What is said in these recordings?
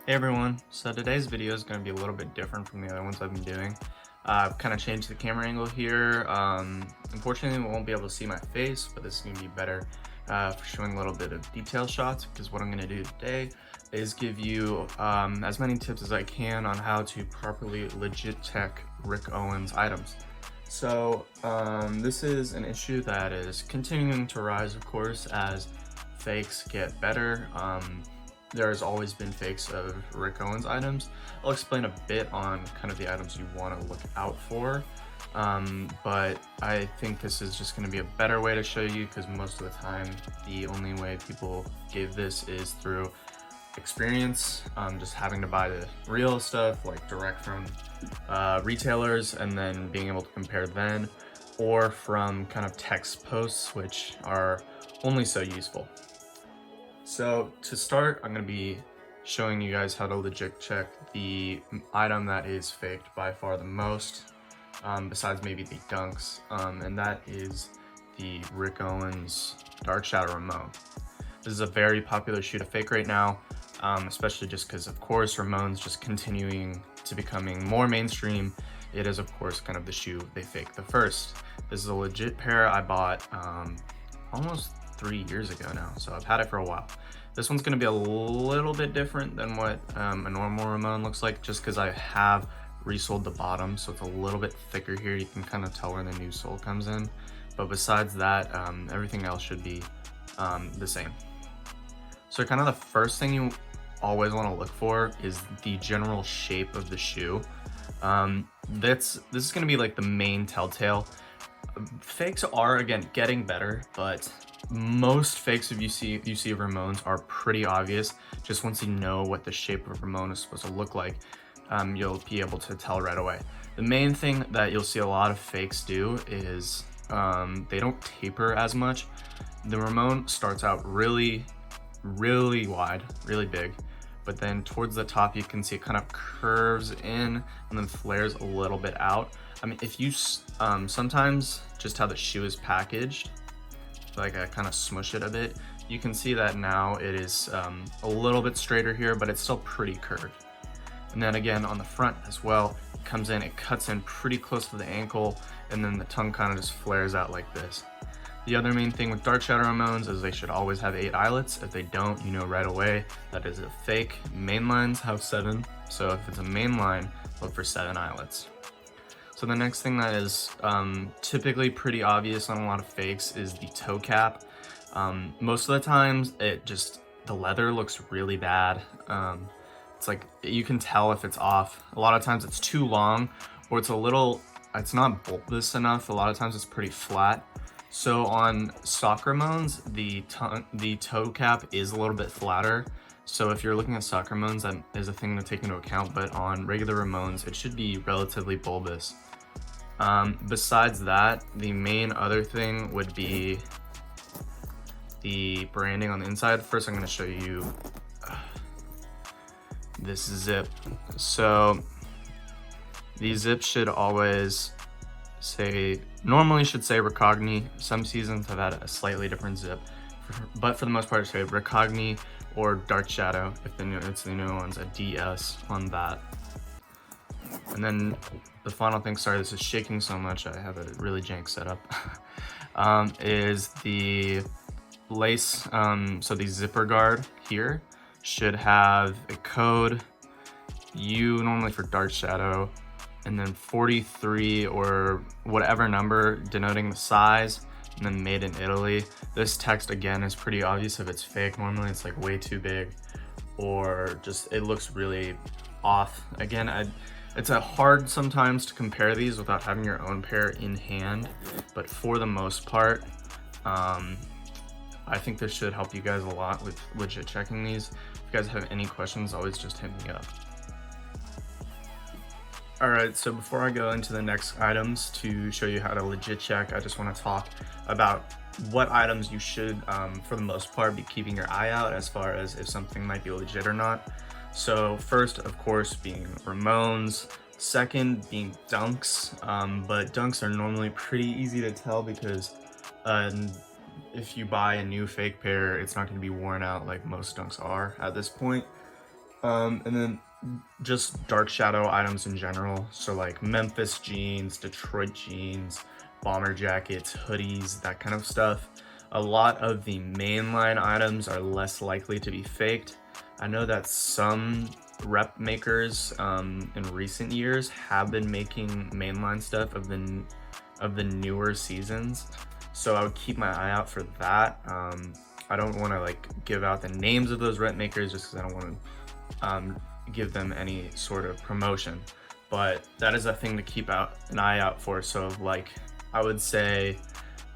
Hey everyone, so today's video is going to be a little bit different from the other ones I've been doing. I've kind of changed the camera angle here. Unfortunately, we won't be able to see my face, but this is going to be better for showing a little bit of detail shots, because what I'm going to do today is give you as many tips as I can on how to properly legit check Rick Owens items. So this is an issue that is continuing to rise, of course, as fakes get better. There's always been fakes of Rick Owens items. I'll explain a bit on kind of the items you want to look out for, but I think this is just going to be a better way to show you, because most of the time the only way people give this is through experience, just having to buy the real stuff like direct from retailers and then being able to compare then, or from kind of text posts, which are only so useful. So to start, I'm going to be showing you guys how to legit check the item that is faked by far the most, besides maybe the dunks, and that is the Rick Owens Dark Shadow Ramon. This is a very popular shoe to fake right now, especially just because, of course, Ramon's just continuing to becoming more mainstream. It is, of course, kind of the shoe they fake the first. This is a legit pair I bought almost 3 years ago now, so I've had it for a while. This one's going to be a little bit different than what a normal Ramon looks like, just because I have resoled the bottom, so it's a little bit thicker here. You can kind of tell where the new sole comes in, but besides that, everything else should be the same. So kind of the first thing you always want to look for is the general shape of the shoe. This is going to be like the main telltale. Fakes are, again, getting better, but most fakes if you see Ramones are pretty obvious. Just once you know what the shape of Ramon is supposed to look like, you'll be able to tell right away. The main thing that you'll see a lot of fakes do is they don't taper as much. The Ramon starts out really wide, really big, but then towards the top you can see it kind of curves in and then flares a little bit out. I mean, if you sometimes just how the shoe is packaged, like I kind of smush it a bit, you can see that now it is a little bit straighter here, but it's still pretty curved. And then again on the front as well, it comes in, it cuts in pretty close to the ankle, and then the tongue kind of just flares out like this. The other main thing with Dark Shadow Ramones is they should always have 8 eyelets. If they don't, you know right away that is a fake. Main lines have 7, so if it's a main line, look for 7 eyelets. So the next thing that is typically pretty obvious on a lot of fakes is the toe cap. Most of the times the leather looks really bad. It's like you can tell if it's off. A lot of times it's too long, or it's not bulbous enough. A lot of times it's pretty flat. So on stock Ramones, the toe cap is a little bit flatter. So if you're looking at stock Ramones, that is a thing to take into account, but on regular Ramones, it should be relatively bulbous. Besides that, the main other thing would be the branding on the inside. First, I'm going to show you this zip. So the zip should always normally should say Recogni. Some seasons have had a slightly different zip, but for the most part it's Recogni or Dark Shadow. If it's the new ones, a DS on that. And then the final thing, sorry this is shaking so much, I have a really jank setup, is the lace. So the zipper guard here should have a code U normally for Dark Shadow, and then 43 or whatever number denoting the size, and then made in Italy. This text again is pretty obvious if it's fake. Normally it's like way too big, or just it looks really off. Again, it's hard sometimes to compare these without having your own pair in hand, but for the most part, I think this should help you guys a lot with legit checking these. If you guys have any questions, always just hit me up. Alright, so before I go into the next items to show you how to legit check, I just want to talk about what items you should, for the most part, be keeping your eye out as far as if something might be legit or not. So first, of course, being Ramones. Second, being dunks. But dunks are normally pretty easy to tell because if you buy a new fake pair, it's not going to be worn out like most dunks are at this point. And then just dark shadow items in general. So like Memphis jeans, Detroit jeans, bomber jackets, hoodies, that kind of stuff. A lot of the mainline items are less likely to be faked. I know that some rep makers in recent years have been making mainline stuff of the newer seasons, so I would keep my eye out for that. I don't want to like give out the names of those rep makers just because I don't want to give them any sort of promotion, but that is a thing to keep an eye out for. So like I would say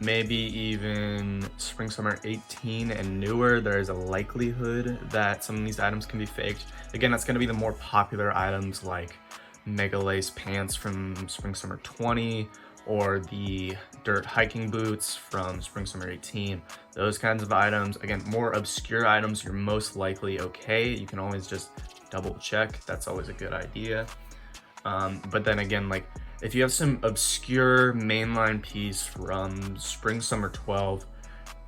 maybe even spring summer 18 and newer, there's a likelihood that some of these items can be faked. Again, that's going to be the more popular items like mega lace pants from spring summer 20 or the dirt hiking boots from spring summer 18. Those kinds of items, again, more obscure items, you're most likely okay. You can always just double check. That's always a good idea. But then again, like if you have some obscure mainline piece from spring summer 12,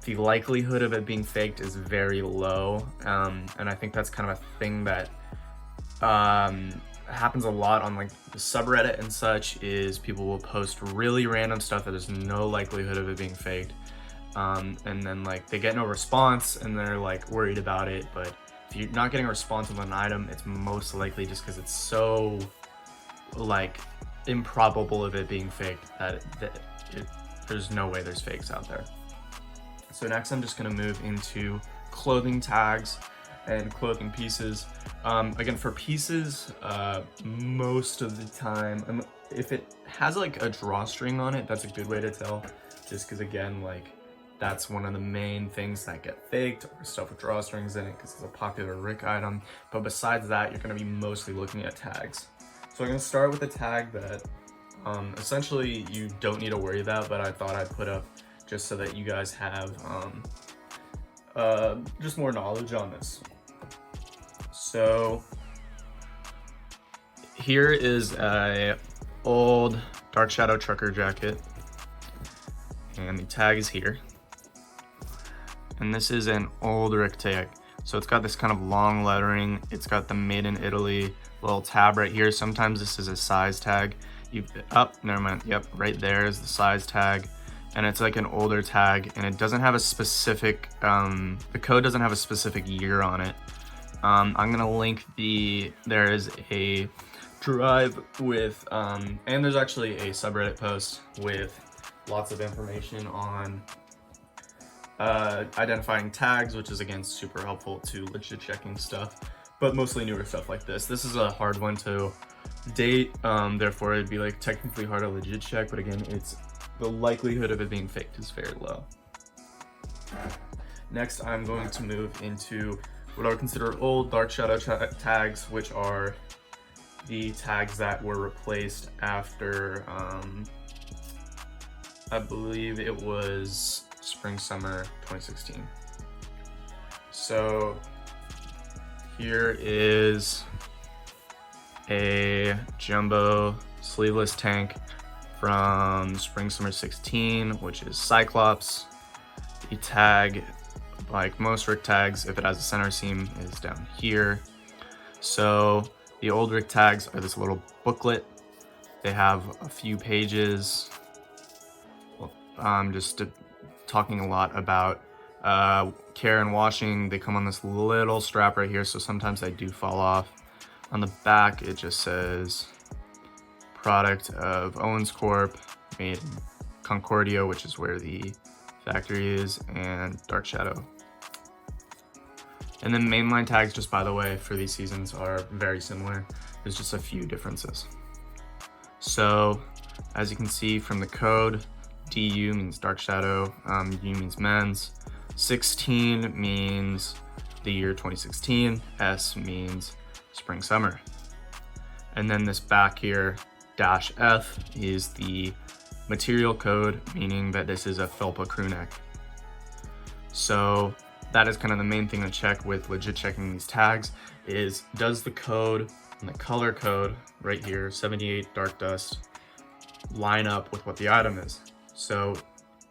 the likelihood of it being faked is very low. And I think that's kind of a thing that happens a lot on like the subreddit and such, is people will post really random stuff that there's no likelihood of it being faked. And then like they get no response and they're like worried about it. But if you're not getting a response on an item, it's most likely just because it's so like improbable of it being faked that there's no way there's fakes out there. So next I'm just going to move into clothing tags and clothing pieces. Again, for pieces, most of the time, if it has like a drawstring on it, that's a good way to tell, just because again, like that's one of the main things that get faked, or stuff with drawstrings in it, because it's a popular Rick item. But besides that, you're going to be mostly looking at tags. So I'm going to start with a tag that essentially you don't need to worry about, but I thought I'd put up just so that you guys have just more knowledge on this. So here is a old dark shadow trucker jacket, and the tag is here. And this is an old Rick tag. So it's got this kind of long lettering. It's got the Made in Italy little tab right here. Sometimes this is a size tag. Never mind. Yep, right there is the size tag. And it's like an older tag, and it doesn't have a specific, the code doesn't have a specific year on it. I'm gonna link there is a drive with, and there's actually a subreddit post with lots of information on identifying tags, which is again super helpful to legit checking stuff, but mostly newer stuff like this. This is a hard one to date, therefore it'd be like technically hard to legit check, but again, the likelihood of it being faked is very low. Next, I'm going to move into what I would consider old dark shadow tags, which are the tags that were replaced after, I believe it was spring summer 2016. So here is a jumbo sleeveless tank from spring summer 16, which is Cyclops. The tag, like most Rick tags, if it has a center seam, is down here. So the old Rick tags are this little booklet. They have a few pages, just talking a lot about care and washing. They come on this little strap right here, so sometimes they do fall off. On the back, it just says product of Owens Corp, made in Concordia, which is where the factory is, and Dark Shadow. And then mainline tags, just by the way, for these seasons are very similar. There's just a few differences. So as you can see from the code, DU means Dark Shadow, U means men's, 16 means the year 2016, S means spring summer. And then this back here, -F, is the material code, meaning that this is a Felpa crew neck. So that is kind of the main thing to check with legit checking these tags, is does the code and the color code right here, 78 dark dust, line up with what the item is? So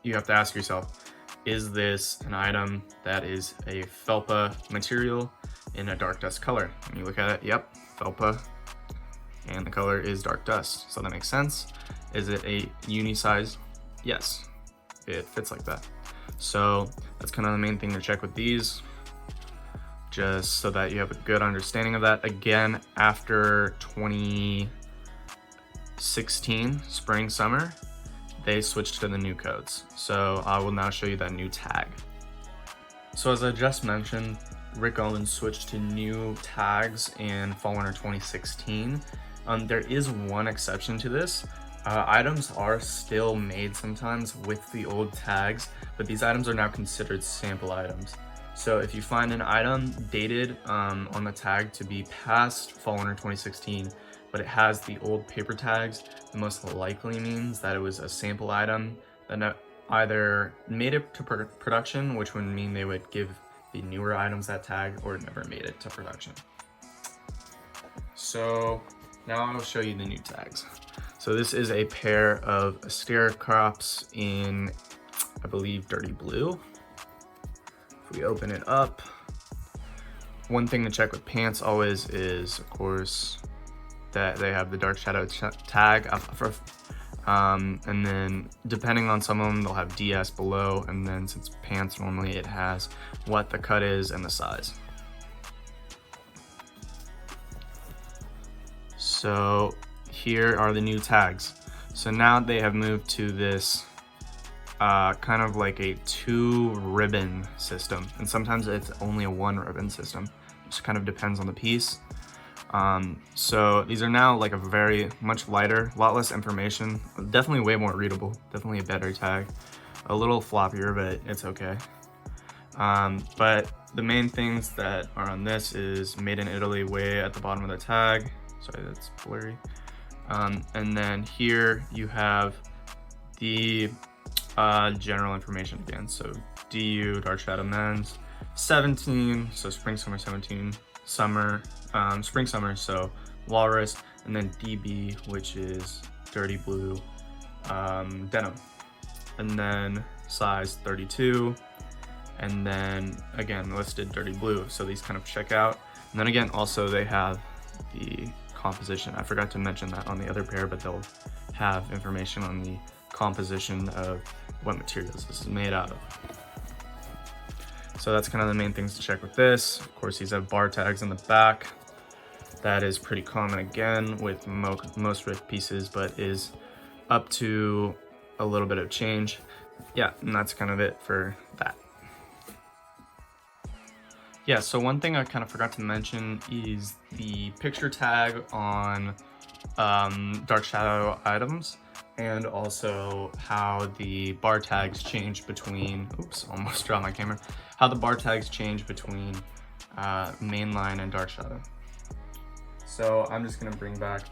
you have to ask yourself, is this an item that is a Felpa material? in a dark dust color. When you look at it, yep, Felpa, and the color is dark dust. So that makes sense. Is it a uni size? Yes, it fits like that. So that's kind of the main thing to check with these, just so that you have a good understanding of that. Again, after 2016, spring, summer, they switched to the new codes. So I will now show you that new tag. So as I just mentioned, Rick Owens switched to new tags in fall winter 2016. There is one exception to this. Items are still made sometimes with the old tags, but these items are now considered sample items. So if you find an item dated on the tag to be past fall winter 2016, but it has the old paper tags, it most likely means that it was a sample item that either made it to production, which would mean they would give the newer items that tag, or it never made it to production. So now I'll show you the new tags. So this is a pair of Astera crops in, I believe, dirty blue. If we open it up, one thing to check with pants always is, of course, that they have the dark shadow tag, and then depending on some of them, they'll have DS below, and then since pants normally it has what the cut is and the size. So here are the new tags. So now they have moved to this kind of like a 2-ribbon system, and sometimes it's only a 1-ribbon system. It just kind of depends on the piece. So these are now like a very much lighter, a lot less information, definitely way more readable, definitely a better tag, a little floppier, but it's okay. But the main things that are on this is made in Italy way at the bottom of the tag. Sorry, that's blurry. And then here you have the general information again. So DU, Dark Shadow Men's, 17, so spring, summer 17, summer, spring, summer, so walrus, and then DB, which is dirty blue denim. And then size 32, and then again listed dirty blue. So these kind of check out. And then again, also they have the composition. I forgot to mention that on the other pair, but they'll have information on the composition of what materials this is made out of. So that's kind of the main things to check with this. Of course, these have bar tags in the back. That is pretty common again with most Rick pieces, but is up to a little bit of change. Yeah, and that's kind of it for that. Yeah, so one thing I kind of forgot to mention is the picture tag on dark shadow items, and also how the bar tags change between, oops, almost dropped my camera, how the bar tags change between mainline and dark shadow. So I'm just gonna bring back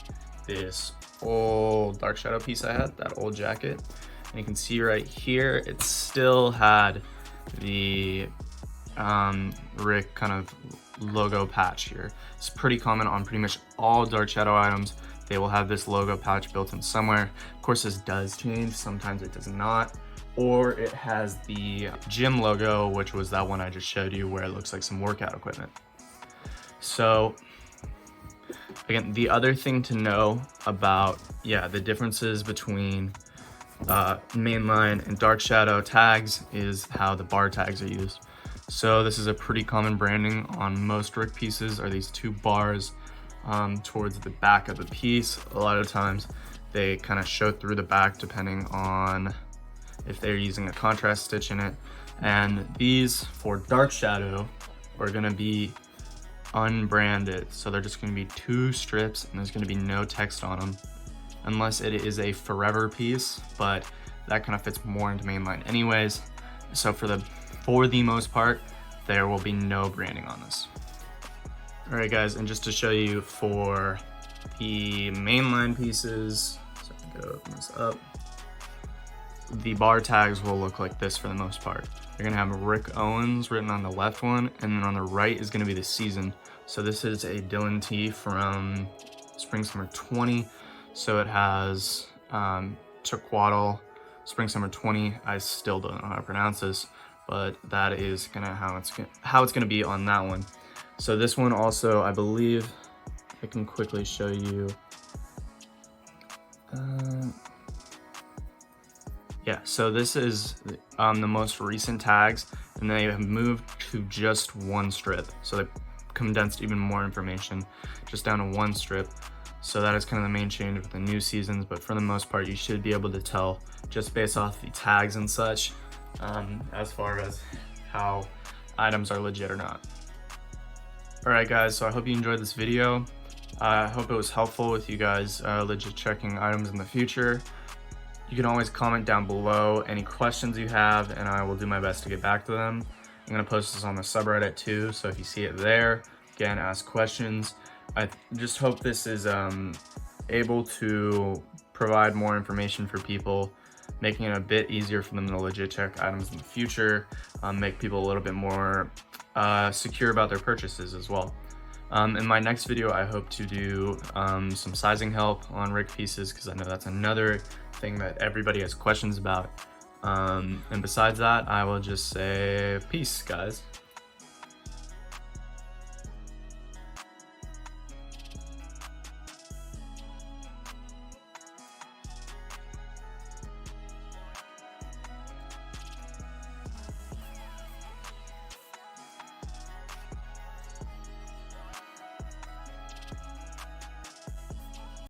this old dark shadow piece I had, that old jacket, and you can see right here, it still had the Rick kind of logo patch here. It's pretty common on pretty much all dark shadow items. They will have this logo patch built in somewhere. Of course, this does change. Sometimes it does not. Or it has the gym logo, which was that one I just showed you where it looks like some workout equipment. So again, the other thing to know about, the differences between mainline and dark shadow tags is how the bar tags are used. So this is a pretty common branding on most Rick pieces, are these 2 bars towards the back of the piece. A lot of times they kind of show through the back depending on if they're using a contrast stitch in it. And these for dark shadow are gonna be unbranded. So they're just gonna be 2 strips and there's gonna be no text on them unless it is a forever piece, but that kind of fits more into mainline anyways. So for the most part, there will be no branding on this. All right guys, and just to show you for the mainline pieces, so I can go open this up, the bar tags will look like this for the most part. You're gonna have Rick Owens written on the left one, and then on the right is gonna be the season. So this is a Dylan tee from spring summer 20. So it has Chiquatl, spring summer 20. I still don't know how to pronounce this, but that is how it's gonna be on that one. So this one also, I believe, I can quickly show you. Yeah, so this is the most recent tags, and they have moved to just one strip. So they condensed even more information just down to one strip. So that is kind of the main change with the new seasons, but for the most part, you should be able to tell just based off the tags and such, as far as how items are legit or not. Alright guys, so I hope you enjoyed this video. I hope it was helpful with you guys legit checking items in the future. You can always comment down below any questions you have, and I will do my best to get back to them. I'm going to post this on the subreddit too, so if you see it there, again, ask questions. I just hope this is able to provide more information for people, making it a bit easier for them to legit check items in the future, make people a little bit more secure about their purchases as well. In my next video, I hope to do some sizing help on rig pieces, because I know that's another thing that everybody has questions about. And besides that, I will just say peace, guys.